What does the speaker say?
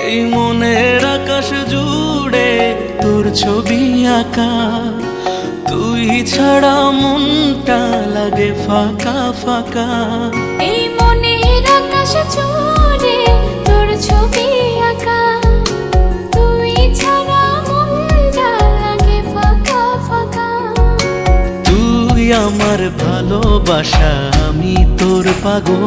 এই মনের আকাশ জুড়ে তোর ছবি আঁকা, তুই ছাড়া মনটা লাগে ফাঁকা ফাঁকা। এই মনের আকাশ জুড়ে তোর ছবি আঁকা, তুই ছাড়া মনটা লাগে ফাঁকা ফাঁকা। তুই আমার ভালোবাসা, আমি তোর পাগল।